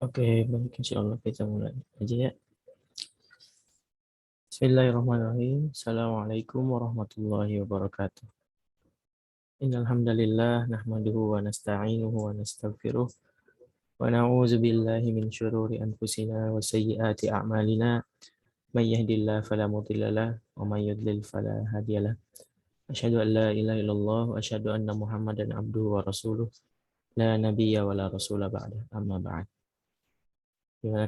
Oke, baik, insya Allah kita mulai aja ya. Bismillahirrahmanirrahim. Assalamualaikum warahmatullahi wabarakatuh. Innal hamdalillah nahmaduhu wa nasta'inuhu wa nastaghfiruh wa na'udzu billahi min syururi anfusina wa sayyiati a'malina. May yahdihillahu fala mudilla lahu wa may yudlil fala hadiyalah. Asyhadu an la ilaha illallah wa asyhadu anna Muhammadan abduhu wa rasuluh. La nabiyya wa la rasula ba'da. Amma ba'd. Gimana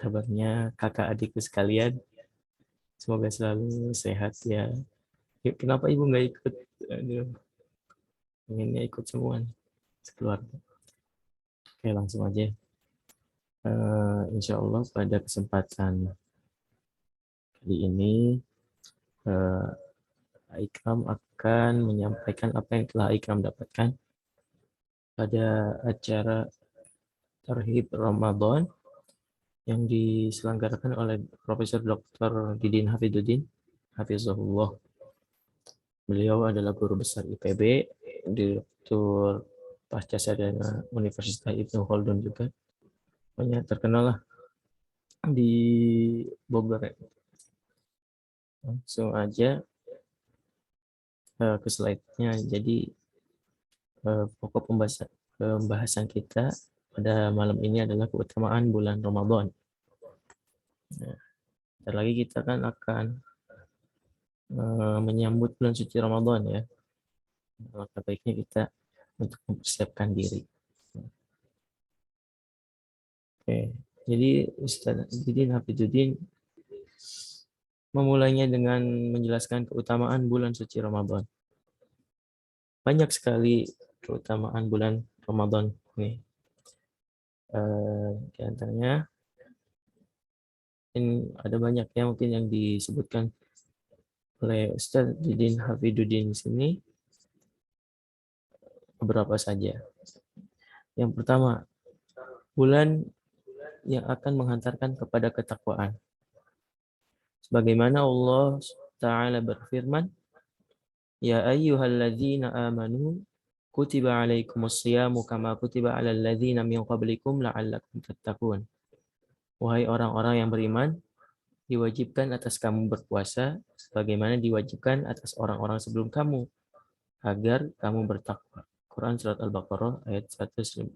kabarnya kakak adikku sekalian? Semoga selalu sehat ya. Kenapa ibu nggak ikut? Aduh, pengennya ikut semua nih, sekeluarga. Oke, langsung aja. Insya Allah pada kesempatan kali ini uh, Ikram akan menyampaikan apa yang telah Ikram dapatkan pada acara Tarhib Ramadan yang diselenggarakan oleh Profesor Dr. Didin Hafidudin, Hafizahullah. Beliau adalah guru besar IPB, Direktur Pasca Sarjana Universitas Ibnu Khaldun juga. Banyak terkenal lah di Bogor. Langsung aja ke slide-nya. Jadi pokok pembahasan kita pada malam ini adalah keutamaan bulan Ramadan. Nah, bentar lagi kita kan akan menyambut bulan suci Ramadan ya. Maka baiknya kita untuk mempersiapkan diri. Oke, jadi Ustaz Didin Hafidudin memulainya dengan menjelaskan keutamaan bulan suci Ramadan. Banyak sekali keutamaan bulan Ramadan nih. Di antaranya ada banyak ya mungkin yang disebutkan oleh Ustaz Didin Hafidudin di sini, beberapa saja. Yang pertama, bulan yang akan menghantarkan kepada ketakwaan. Sebagaimana Allah Ta'ala berfirman, Ya ayyuhalladzina amanu kutiba alaikumusyamu kama kutiba alal ladzina min qablikum la'allakum tattaqun. Wahai orang-orang yang beriman, diwajibkan atas kamu berpuasa sebagaimana diwajibkan atas orang-orang sebelum kamu agar kamu bertakwa. Quran surat Al-Baqarah ayat 183.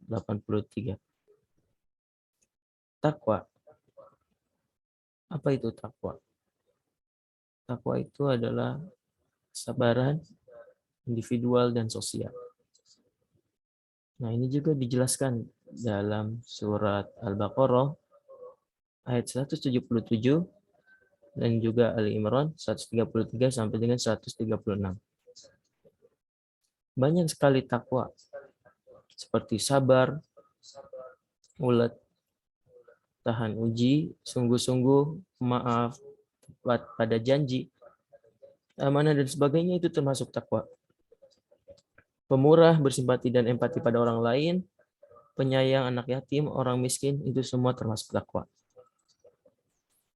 Takwa. Apa itu takwa? Takwa itu adalah kesabaran individual dan sosial. Nah, ini juga dijelaskan dalam surat Al-Baqarah ayat 177 dan juga Ali Imran 133 sampai dengan 136. Banyak sekali takwa seperti sabar, ulet, tahan uji, sungguh-sungguh, maaf, tepat pada janji, amanah dan sebagainya itu termasuk takwa. Pemurah, bersimpati dan empati pada orang lain, penyayang anak yatim, orang miskin, itu semua termasuk takwa.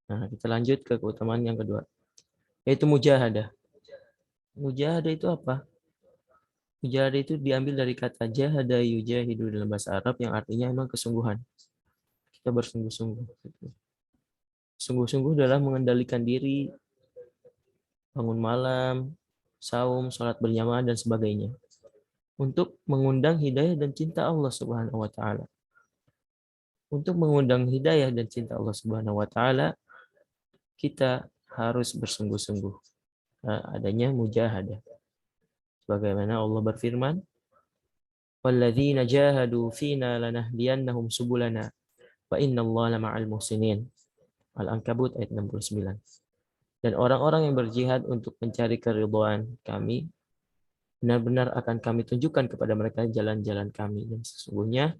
Nah, kita lanjut ke keutamaan yang kedua, yaitu mujahadah. Mujahadah itu apa? Mujahadah itu diambil dari kata jahada yujahidu dalam bahasa Arab yang artinya memang kesungguhan. Kita bersungguh-sungguh. Sungguh-sungguh dalam mengendalikan diri, bangun malam, saum, sholat berjamaah dan sebagainya. Untuk mengundang hidayah dan cinta Allah Subhanahu wa taala. Untuk mengundang hidayah dan cinta Allah Subhanahu wa taala, kita harus bersungguh-sungguh. Adanya mujahadah. Sebagaimana Allah berfirman, "Walladzina jahadu fina lanahdiyannahum subulana wa innallaha lama'al muhsinin." Al-Ankabut ayat 69. Dan orang-orang yang berjihad untuk mencari keridhaan kami, benar-benar akan kami tunjukkan kepada mereka jalan-jalan kami. Dan sesungguhnya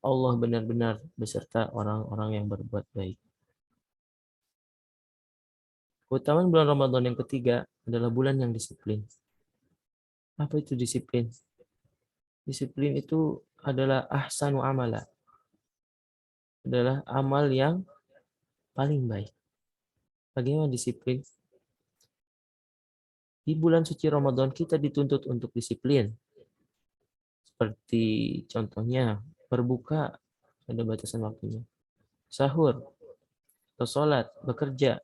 Allah benar-benar beserta orang-orang yang berbuat baik. Keutamaan bulan Ramadan yang ketiga adalah bulan yang disiplin. Apa itu disiplin? Disiplin itu adalah ahsanu amala. Adalah amal yang paling baik. Bagaimana disiplin? Di bulan suci Ramadan kita dituntut untuk disiplin. Seperti contohnya berbuka ada batasan waktunya. Sahur, atau sholat, bekerja,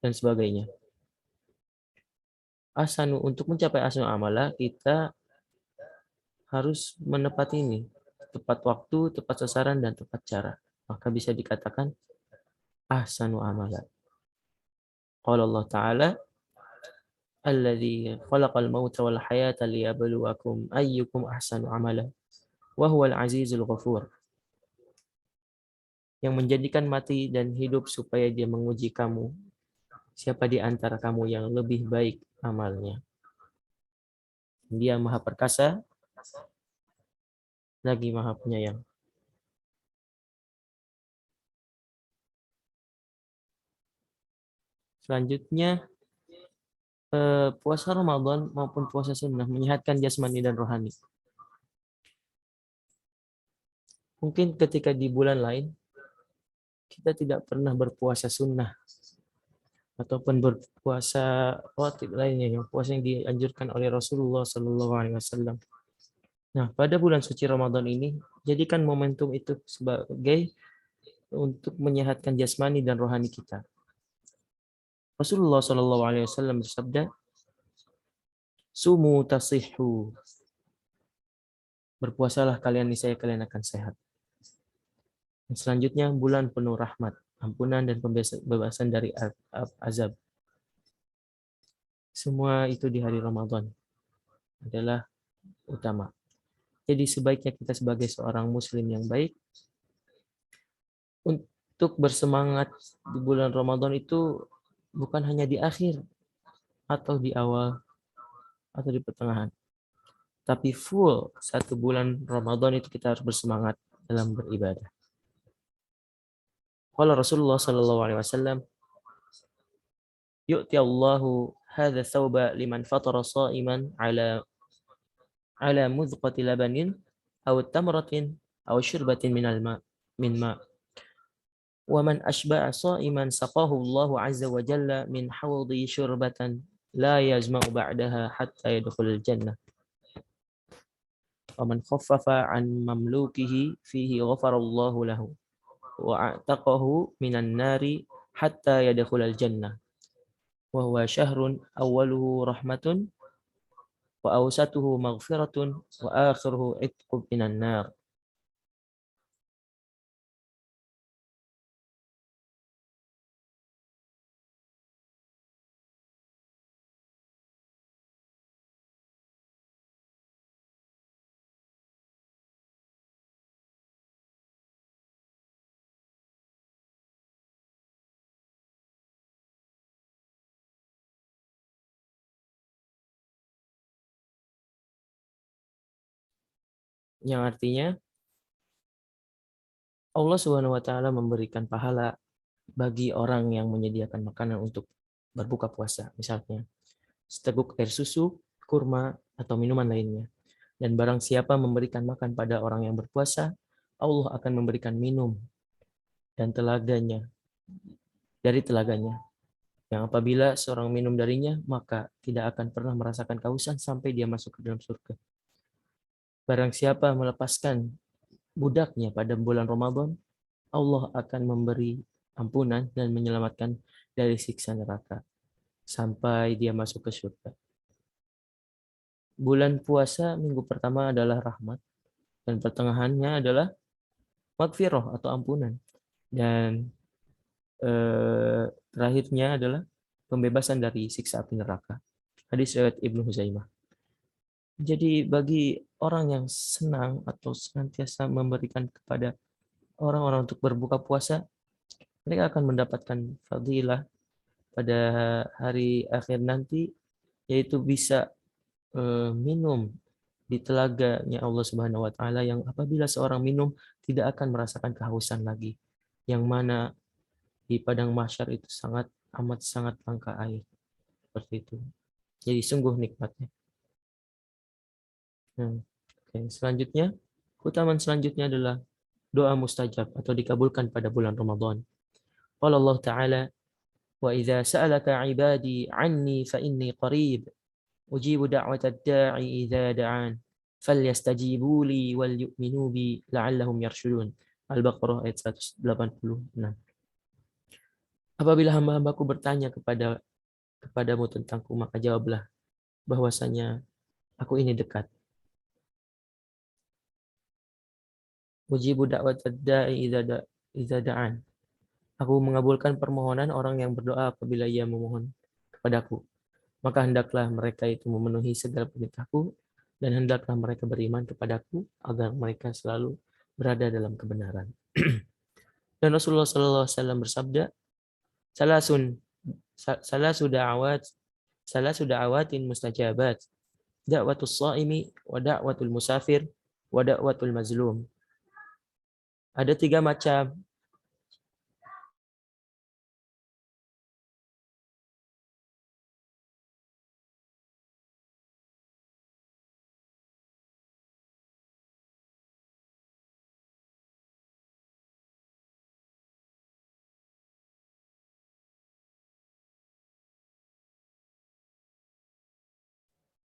dan sebagainya. Ahsanu, untuk mencapai ahsanu amalah, kita harus menepati ini. Tepat waktu, tepat sasaran, dan tepat cara. Maka bisa dikatakan ahsanu amalah. Qala Allah Ta'ala, alladzi khalaqal mauta wal hayata liyabluwakum ayyukum ahsanu amala wa huwal azizul ghafur. Yang menjadikan mati dan hidup supaya dia menguji kamu, siapa di antara kamu yang lebih baik amalnya. Dia Maha Perkasa lagi Maha Penyayang. Selanjutnya, puasa Ramadan maupun puasa sunnah menyehatkan jasmani dan rohani. Mungkin ketika di bulan lain kita tidak pernah berpuasa sunnah ataupun berpuasa wajib lainnya, yang puasa yang dianjurkan oleh Rasulullah Sallallahu Alaihi Wasallam. Nah, pada bulan suci Ramadan ini, jadikan momentum itu sebagai untuk menyehatkan jasmani dan rohani kita. Rasulullah Sallallahu Alaihi Wasallam bersabda, "Sumu tasihhu." Berpuasalah kalian, niscaya kalian akan sehat. Dan selanjutnya, bulan penuh rahmat, ampunan, dan pembebasan dari azab. Semua itu di hari Ramadan adalah utama. Jadi sebaiknya kita sebagai seorang muslim yang baik untuk bersemangat di bulan Ramadan itu bukan hanya di akhir atau di awal atau di pertengahan, tapi full satu bulan Ramadan itu kita harus bersemangat dalam beribadah. Qala Rasulullah sallallahu alaihi wasallam, yu'ti Allahu hadha thawba liman fatara sha'iman ala mudqati labanin aw tamratin aw syurbatin min ma. Wa man ashba'a sha'iman saqahu Allahu azza wa jalla min hawdi syurbatan la yazma'u ba'daha hatta yadkhulul jannah. Wa man khaffafa an mamlukihi fihi ghafarallahu lahu wa a'taqahu minan nari hatta yadkhulul jannah. Wa huwa syahrun awwaluhu rahmatun wa awsatuhu maghfiratun wa akhiruhu itqu minan nar. Yang artinya Allah Subhanahu wa taala memberikan pahala bagi orang yang menyediakan makanan untuk berbuka puasa, misalnya seteguk air susu, kurma, atau minuman lainnya. Dan barang siapa memberikan makan pada orang yang berpuasa, Allah akan memberikan minum dan telaganya dari telaganya. Yang apabila seorang minum darinya, maka tidak akan pernah merasakan kehausan sampai dia masuk ke dalam surga. Barang siapa melepaskan budaknya pada bulan Ramadan, Allah akan memberi ampunan dan menyelamatkan dari siksa neraka sampai dia masuk ke surga. Bulan puasa minggu pertama adalah rahmat dan pertengahannya adalah maghfirah atau ampunan, dan terakhirnya adalah pembebasan dari siksa api neraka. Hadis riwayat Ibnu Huzaimah. Jadi bagi orang yang senang atau senantiasa memberikan kepada orang-orang untuk berbuka puasa, mereka akan mendapatkan fadilah pada hari akhir nanti, yaitu bisa minum di telaganya Allah Subhanahu wa taala, yang apabila seorang minum tidak akan merasakan kehausan lagi, yang mana di padang mahsyar itu sangat langka air seperti itu. Jadi sungguh nikmatnya. Selanjutnya, keutamaan selanjutnya adalah doa mustajab atau dikabulkan pada bulan Ramadan. Qala Allah Ta'ala, wa idza sa'alaka 'ibadi 'anni fa inni qarib ujibu da'watad da'i idza da'an falyastajibu li wal yu'minu bi la'allahum yarshudun. Al-Baqarah ayat 186. Apabila hamba-hambaku bertanya kepadamu tentangku, maka jawablah bahwasanya aku ini dekat. Ujibu da'watad da'i idza da'an. Aku mengabulkan permohonan orang yang berdoa apabila ia memohon kepadaku. Maka hendaklah mereka itu memenuhi segala perintahku, dan hendaklah mereka beriman kepadaku agar mereka selalu berada dalam kebenaran. Dan Rasulullah SAW bersabda, salasun salasu da'awat salasu da'awatin mustajabat, da'watus shaimi wa da'watul musafir wa da'watul mazlum. Ada 3 macam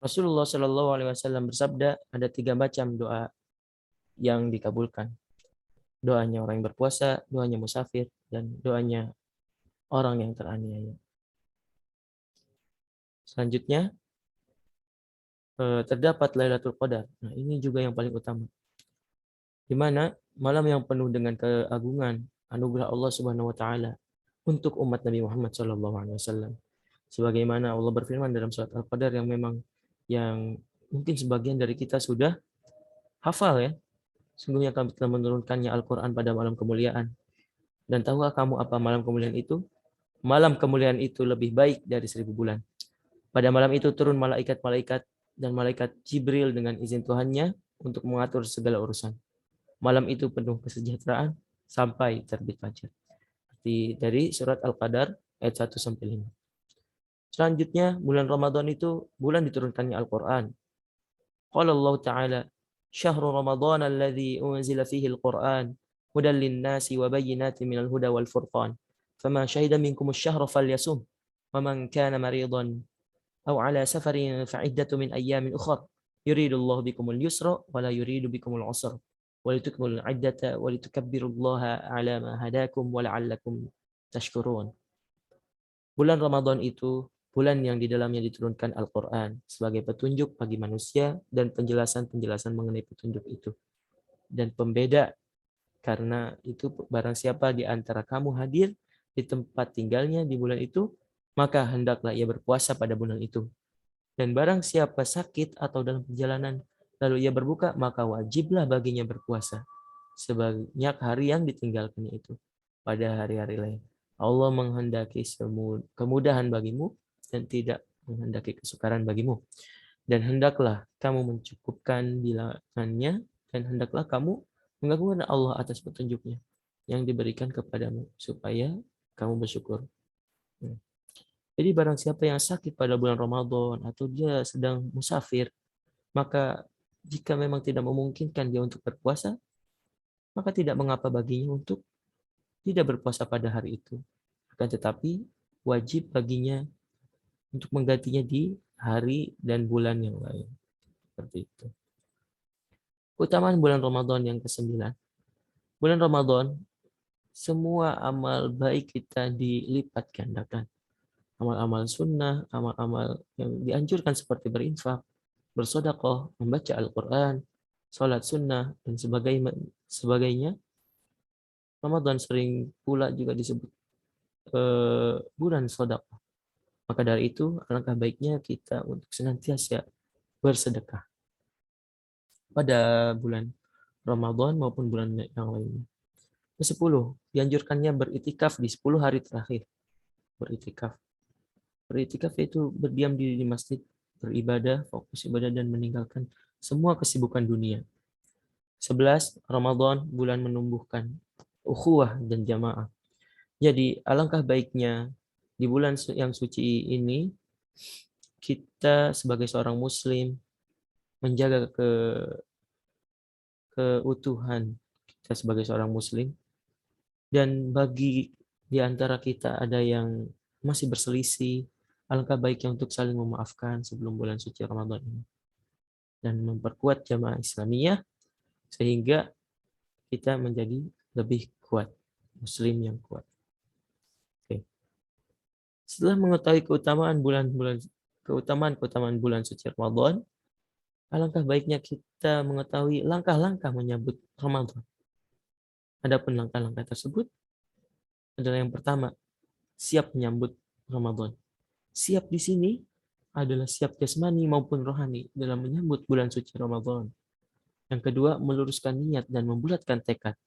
Rasulullah Shallallahu Alaihi Wasallam bersabda, ada 3 macam doa yang dikabulkan. Doanya orang yang berpuasa, doanya musafir, dan doanya orang yang teraniaya. Selanjutnya, terdapat Lailatul Qadar. Nah, ini juga yang paling utama. Di mana malam yang penuh dengan keagungan anugerah Allah Subhanahu wa taala untuk umat Nabi Muhammad Shallallahu alaihi wasallam. Sebagaimana Allah berfirman dalam surat Al-Qadar yang mungkin sebagian dari kita sudah hafal ya. Sungguhnya kami telah menurunkannya Al-Quran pada malam kemuliaan. Dan tahukah kamu apa malam kemuliaan itu? Malam kemuliaan itu lebih baik dari 1000 bulan. Pada malam itu turun malaikat-malaikat dan malaikat Jibril dengan izin Tuhannya untuk mengatur segala urusan. Malam itu penuh kesejahteraan sampai terbit fajar. Dari surat Al-Qadar ayat 1 sampai 5. Selanjutnya, bulan Ramadan itu bulan diturunkannya Al-Quran. Qala Allah Ta'ala, Syahru Ramadan alladhi unzila fihi al-Quran, hudan lin-nasi wa bayyinatin minal huda wal furqan. Faman syahida minkum asy-syahra falyasum, wa man kana maridan aw ala safarin fa'iddatu min ayyamin ukhra. Yuridullahu bikumul yusra wa la yuridu bikumul usra. Wa litukmilul iddata wa litukabbirullaha ala ma hadakum wa la'allakum tashkurun. Bulan Ramadan itu bulan yang di dalamnya diturunkan Al-Quran sebagai petunjuk bagi manusia dan penjelasan-penjelasan mengenai petunjuk itu. Dan pembeda, karena itu barang siapa di antara kamu hadir di tempat tinggalnya di bulan itu, maka hendaklah ia berpuasa pada bulan itu. Dan barang siapa sakit atau dalam perjalanan, lalu ia berbuka, maka wajiblah baginya berpuasa sebanyak hari yang ditinggalkannya itu pada hari-hari lain. Allah menghendaki kemudahan bagimu dan tidak menghendaki kesukaran bagimu. Dan hendaklah kamu mencukupkan bilangannya, dan hendaklah kamu mengagungkan Allah atas petunjuknya yang diberikan kepadamu supaya kamu bersyukur. Jadi barang siapa yang sakit pada bulan Ramadan atau dia sedang musafir, maka jika memang tidak memungkinkan dia untuk berpuasa, maka tidak mengapa baginya untuk tidak berpuasa pada hari itu. Akan tetapi wajib baginya untuk menggantinya di hari dan bulan yang lain. Seperti itu. Keutamaan bulan Ramadan yang ke-9. Bulan Ramadan, semua amal baik kita dilipat gandakan. Amal-amal sunnah, amal-amal yang dianjurkan seperti berinfak, bersedekah, membaca Al-Quran, sholat sunnah, dan sebagainya. Ramadan sering pula juga disebut bulan sedekah. Maka dari itu, alangkah baiknya kita untuk senantiasa bersedekah pada bulan Ramadan maupun bulan yang lainnya. Ke-10, dianjurkannya beritikaf di 10 hari terakhir. Beritikaf. Beritikaf itu berdiam diri di masjid, beribadah, fokus ibadah, dan meninggalkan semua kesibukan dunia. 11, Ramadan, bulan menumbuhkan ukhuwah dan jamaah. Jadi, alangkah baiknya di bulan yang suci ini, kita sebagai seorang muslim menjaga keutuhan kita sebagai seorang muslim. Dan bagi di antara kita ada yang masih berselisih, alangkah baiknya untuk saling memaafkan sebelum bulan suci Ramadan ini. Dan memperkuat jamaah Islamiyah sehingga kita menjadi lebih kuat, muslim yang kuat. Oke. Setelah mengetahui keutamaan bulan suci Ramadan, alangkah baiknya kita mengetahui langkah-langkah menyambut Ramadan. Adapun langkah-langkah tersebut adalah yang pertama, siap menyambut Ramadan. Siap di sini adalah siap jasmani maupun rohani dalam menyambut bulan suci Ramadan. Yang kedua, meluruskan niat dan membulatkan tekad.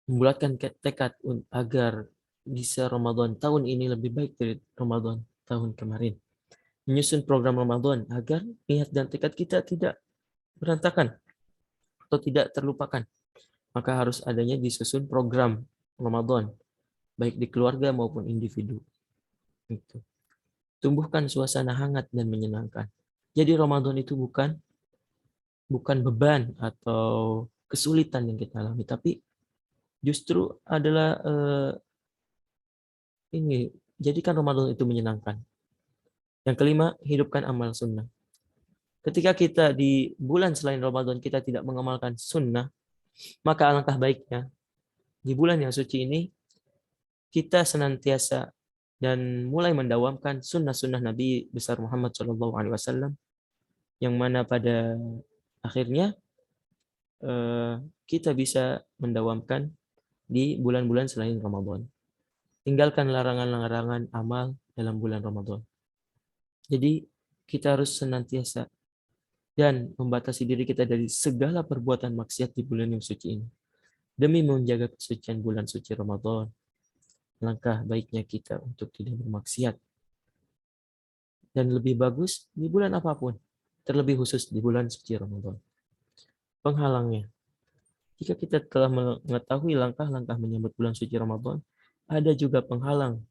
Membulatkan tekad agar bisa Ramadan tahun ini lebih baik dari Ramadan tahun kemarin. Menyusun program Ramadan agar niat dan tekad kita tidak berantakan atau tidak terlupakan. Maka harus adanya disusun program Ramadan, baik di keluarga maupun individu. Itu. Tumbuhkan suasana hangat dan menyenangkan. Jadi Ramadan itu bukan beban atau kesulitan yang kita alami, tapi justru adalah ini, jadikan Ramadan itu menyenangkan. Yang kelima, hidupkan amal sunnah. Ketika kita di bulan selain Ramadan kita tidak mengamalkan sunnah, maka alangkah baiknya di bulan yang suci ini kita senantiasa dan mulai mendawamkan sunnah-sunnah Nabi besar Muhammad SAW, yang mana pada akhirnya kita bisa mendawamkan di bulan-bulan selain Ramadan. Tinggalkan larangan-larangan amal dalam bulan Ramadan. Jadi kita harus senantiasa dan membatasi diri kita dari segala perbuatan maksiat di bulan yang suci ini. Demi menjaga kesucian bulan suci Ramadan, langkah baiknya kita untuk tidak bermaksiat. Dan lebih bagus di bulan apapun, terlebih khusus di bulan suci Ramadan. Penghalangnya, jika kita telah mengetahui langkah-langkah menyambut bulan suci Ramadan, ada juga penghalang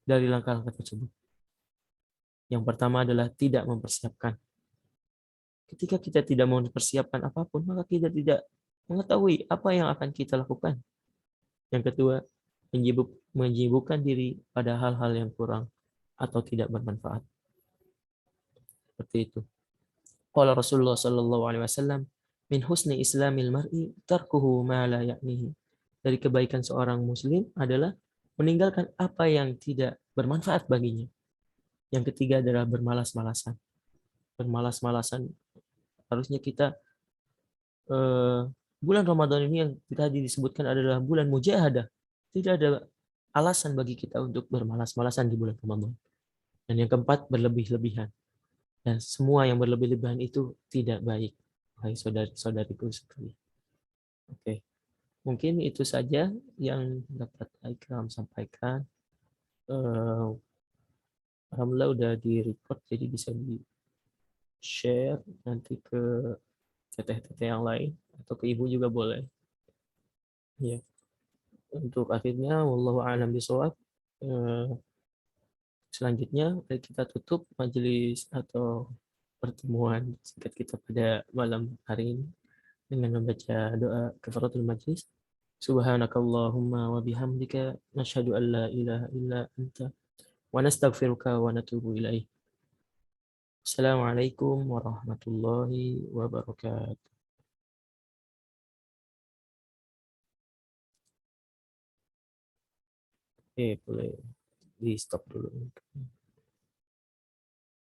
dari langkah-langkah tersebut. Yang pertama adalah tidak mempersiapkan. Ketika kita tidak mau mempersiapkan apapun, maka kita tidak mengetahui apa yang akan kita lakukan. Yang kedua, menyibukkan diri pada hal-hal yang kurang atau tidak bermanfaat. Seperti itu. Qala Rasulullah sallallahu alaihi wasallam, min husni islamil mar'i tarkuhu ma la ya'nihi. Dari kebaikan seorang muslim adalah meninggalkan apa yang tidak bermanfaat baginya. Yang ketiga adalah bermalas-malasan. Bermalas-malasan, harusnya kita bulan Ramadan ini yang tadi disebutkan adalah bulan mujahadah. Tidak ada alasan bagi kita untuk bermalas-malasan di bulan Ramadan. Dan yang keempat, berlebih-lebihan. Dan semua yang berlebih-lebihan itu tidak baik. Hai saudari-saudariku sekalian. Oke, mungkin itu saja yang dapat Ikram sampaikan. Alhamdulillah udah di-record, jadi bisa di-share nanti ke teteh-teteh yang lain atau ke ibu juga boleh. Ya, untuk akhirnya wallahu a'lam bishawab. Selanjutnya kita tutup majelis atau pertemuan singkat kita pada malam hari ini dengan membaca doa kafaratul majlis. Subhanakallahumma wa bihamdika nasyhadu an la ilaha illa anta wa nastaghfiruka wa natubu ilaik. Assalamualaikum warahmatullahi wabarakatuh. Boleh di stop dulu.